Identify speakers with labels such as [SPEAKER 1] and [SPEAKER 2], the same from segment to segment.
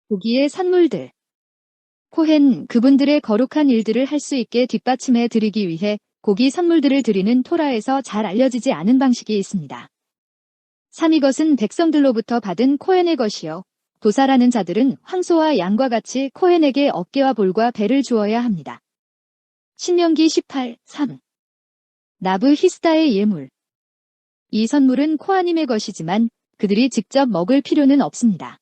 [SPEAKER 1] 고기의 산물들. 코헨 그분들의 거룩한 일들을 할 수 있게 뒷받침해 드리기 위해 고기 산물들을 드리는 토라에서 잘 알려지지 않은 방식이 있습니다. 3. 이것은 백성들로부터 받은 코헨의 것이요. 도살하는 자들은 황소와 양과 같이 코헨에게 어깨와 볼과 배를 주어야 합니다. 신명기 18, 3. 나브 히스다의 예물. 이 선물은 코하님의 것이지만 그들이 직접 먹을 필요는 없습니다.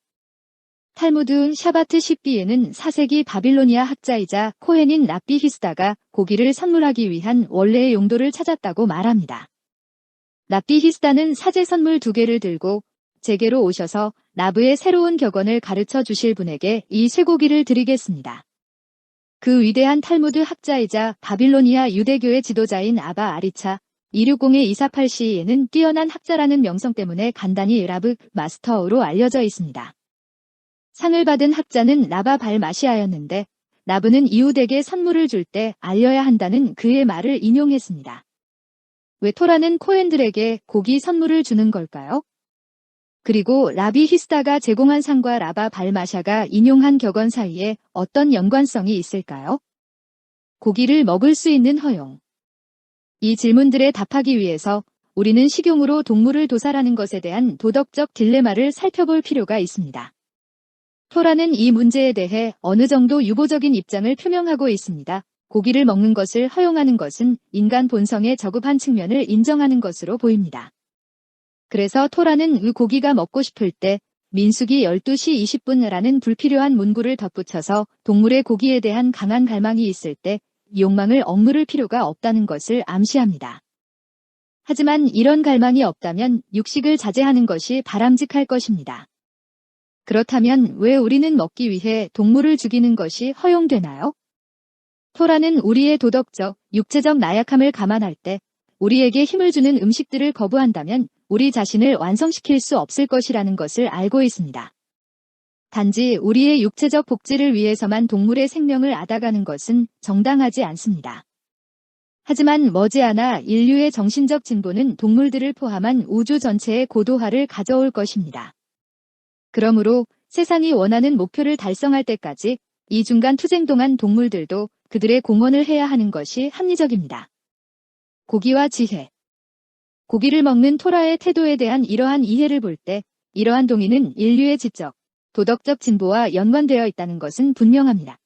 [SPEAKER 1] 탈무드 샤바트 10비에는 4세기 바빌로니아 학자이자 코헨인 랍비 히스다가 고기를 선물하기 위한 원래의 용도를 찾았다고 말합니다. 랍비 히스다는 사제 선물 2개를 들고 제게로 오셔서 나브의 새로운 격언을 가르쳐 주실 분에게 이 쇠고기를 드리겠습니다. 그 위대한 탈무드 학자이자 바빌로니아 유대교의 지도자인 아바 아리차 260-248c에는 뛰어난 학자라는 명성 때문에 간단히 라브 마스터로 알려져 있습니다. 상을 받은 학자는 라바 발 마시아였는데 라브는 이웃에게 선물을 줄 때 알려야 한다는 그의 말을 인용했습니다. 왜 토라는 코헨들에게 고기 선물을 주는 걸까요? 그리고 라비 히스다가 제공한 상과 라바 발 마샤가 인용한 격언 사이에 어떤 연관성이 있을까요? 고기를 먹을 수 있는 허용. 이 질문들에 답하기 위해서 우리는 식용으로 동물을 도살하는 것에 대한 도덕적 딜레마를 살펴볼 필요가 있습니다. 토라는 이 문제에 대해 어느 정도 유보적인 입장을 표명하고 있습니다. 고기를 먹는 것을 허용하는 것은 인간 본성에 저급한 측면을 인정하는 것으로 보입니다. 그래서 토라는 고기가 먹고 싶을 때 민수기 12시 20분이라는 불필요한 문구를 덧붙여서 동물의 고기에 대한 강한 갈망이 있을 때 욕망을 억누를 필요가 없다는 것을 암시합니다. 하지만 이런 갈망이 없다면 육식을 자제하는 것이 바람직할 것입니다. 그렇다면 왜 우리는 먹기 위해 동물을 죽이는 것이 허용되나요? 토라는 우리의 도덕적, 육체적 나약함을 감안할 때 우리에게 힘을 주는 음식들을 거부한다면 우리 자신을 완성시킬 수 없을 것이라는 것을 알고 있습니다. 단지 우리의 육체적 복지를 위해서만 동물의 생명을 앗아가는 것은 정당하지 않습니다. 하지만 머지않아 인류의 정신적 진보는 동물들을 포함한 우주 전체의 고도화를 가져올 것입니다. 그러므로 세상이 원하는 목표를 달성할 때까지 이 중간 투쟁 동안 동물들도 그들의 공헌을 해야 하는 것이 합리적입니다. 고기와 지혜. 고기를 먹는 토라의 태도에 대한 이러한 이해를 볼 때 이러한 동의는 인류의 지적, 도덕적 진보와 연관되어 있다는 것은 분명합니다.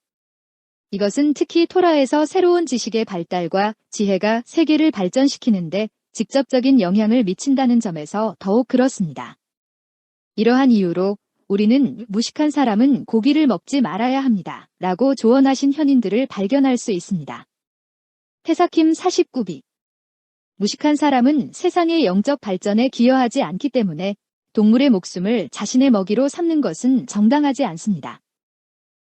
[SPEAKER 1] 이것은 특히 토라에서 새로운 지식의 발달과 지혜가 세계를 발전시키는데 직접적인 영향을 미친다는 점에서 더욱 그렇습니다. 이러한 이유로 우리는 무식한 사람은 고기를 먹지 말아야 합니다. 라고 조언하신 현인들을 발견할 수 있습니다. 페사킴 49비. 무식한 사람은 세상의 영적 발전에 기여하지 않기 때문에 동물의 목숨을 자신의 먹이로 삼는 것은 정당하지 않습니다.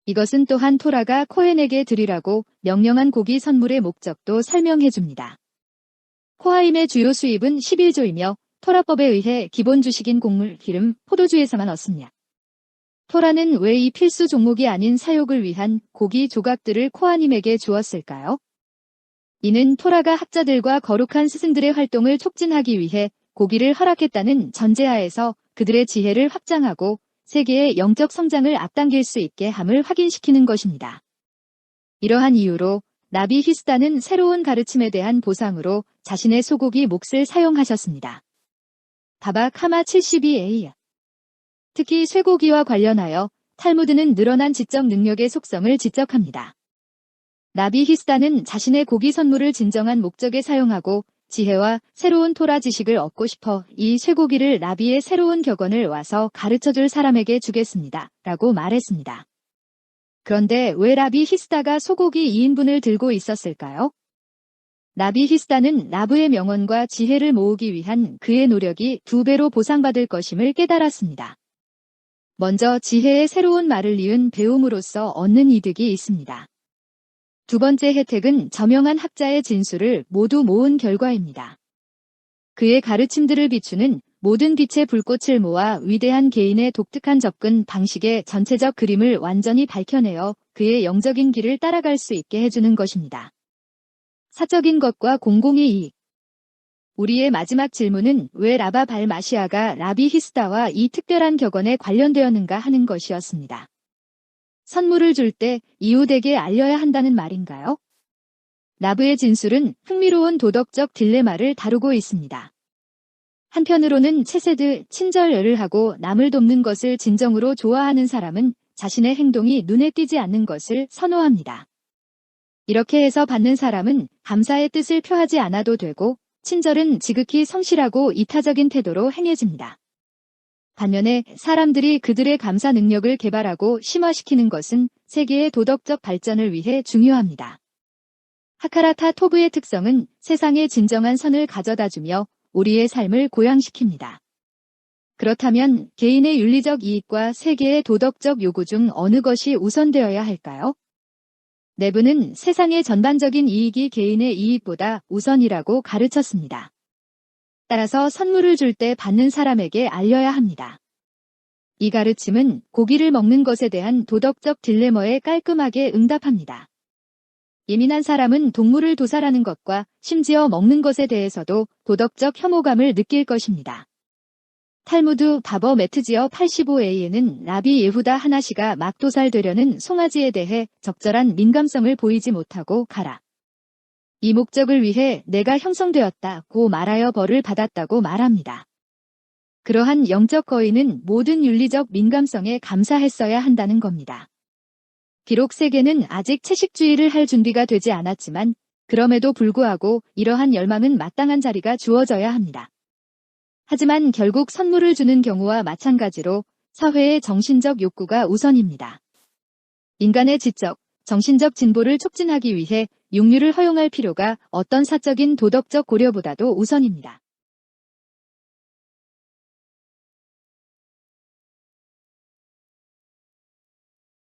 [SPEAKER 1] 이것은 또한 토라가 코헨에게 드리라고 명령한 고기 선물의 목적도 설명해 줍니다. 코하임의 주요 수입은 11조이며 토라법에 의해 기본 주식인 곡물, 기름, 포도주에서만 얻습니다. 토라는 왜 이 필수 종목이 아닌 사욕을 위한 고기 조각들을 코하님에게 주었을까요? 이는 토라가 학자들과 거룩한 스승들의 활동을 촉진하기 위해 고기를 허락했다는 전제하에서 그들의 지혜를 확장하고 세계의 영적 성장을 앞당길 수 있게 함을 확인시키는 것입니다. 이러한 이유로 나비 히스다는 새로운 가르침에 대한 보상으로 자신의 소고기 몫을 사용하셨습니다. 바박 하마 72a. 특히 쇠고기와 관련하여 탈무드는 늘어난 지적 능력의 속성을 지적합니다. 나비 히스다는 자신의 고기 선물을 진정한 목적에 사용하고 지혜와 새로운 토라 지식을 얻고 싶어 이 쇠고기를 나비의 새로운 격언을 와서 가르쳐줄 사람에게 주겠습니다. 라고 말했습니다. 그런데 왜 라비 히스다가 소고기 2인분을 들고 있었을까요? 나비 히스다는 라브의 명언과 지혜를 모으기 위한 그의 노력이 2배로 보상받을 것임을 깨달았습니다. 먼저 지혜의 새로운 말을 이은 배움으로써 얻는 이득이 있습니다. 두 번째 혜택은 저명한 학자의 진술을 모두 모은 결과입니다. 그의 가르침들을 비추는 모든 빛의 불꽃을 모아 위대한 개인의 독특한 접근 방식의 전체적 그림을 완전히 밝혀내어 그의 영적인 길을 따라갈 수 있게 해주는 것입니다. 사적인 것과 공공의 이익. 우리의 마지막 질문은 왜 라바 발 마시아가 라비 히스다와 이 특별한 격언에 관련되었는가 하는 것이었습니다. 선물을 줄 때 이웃에게 알려야 한다는 말인가요? 라브의 진술은 흥미로운 도덕적 딜레마를 다루고 있습니다. 한편으로는 체세드, 친절을 하고 남을 돕는 것을 진정으로 좋아하는 사람은 자신의 행동이 눈에 띄지 않는 것을 선호합니다. 이렇게 해서 받는 사람은 감사의 뜻을 표하지 않아도 되고, 친절은 지극히 성실하고 이타적인 태도로 행해집니다. 반면에 사람들이 그들의 감사 능력을 개발하고 심화시키는 것은 세계의 도덕적 발전을 위해 중요합니다. 하카라타 토브의 특성은 세상에 진정한 선을 가져다주며 우리의 삶을 고양시킵니다. 그렇다면 개인의 윤리적 이익과 세계의 도덕적 요구 중 어느 것이 우선되어야 할까요? 내부는 세상의 전반적인 이익이 개인의 이익보다 우선이라고 가르쳤습니다. 따라서 선물을 줄 때 받는 사람에게 알려야 합니다. 이 가르침은 고기를 먹는 것에 대한 도덕적 딜레마에 깔끔하게 응답합니다. 예민한 사람은 동물을 도살하는 것과 심지어 먹는 것에 대해서도 도덕적 혐오감을 느낄 것입니다. 탈무드 바버 매트지어 85a에는 라비 예후다 하나시가 막 도살되려는 송아지에 대해 적절한 민감성을 보이지 못하고 가라. 이 목적을 위해 내가 형성되었다고 말하여 벌을 받았다고 말합니다. 그러한 영적 거인은 모든 윤리적 민감성에 감사했어야 한다는 겁니다. 비록 세계는 아직 채식주의를 할 준비가 되지 않았지만 그럼에도 불구하고 이러한 열망은 마땅한 자리가 주어져야 합니다. 하지만 결국 선물을 주는 경우와 마찬가지로 사회의 정신적 욕구가 우선입니다. 인간의 지적, 정신적 진보를 촉진하기 위해 육류를 허용할 필요가 어떤 사적인 도덕적 고려보다도 우선입니다.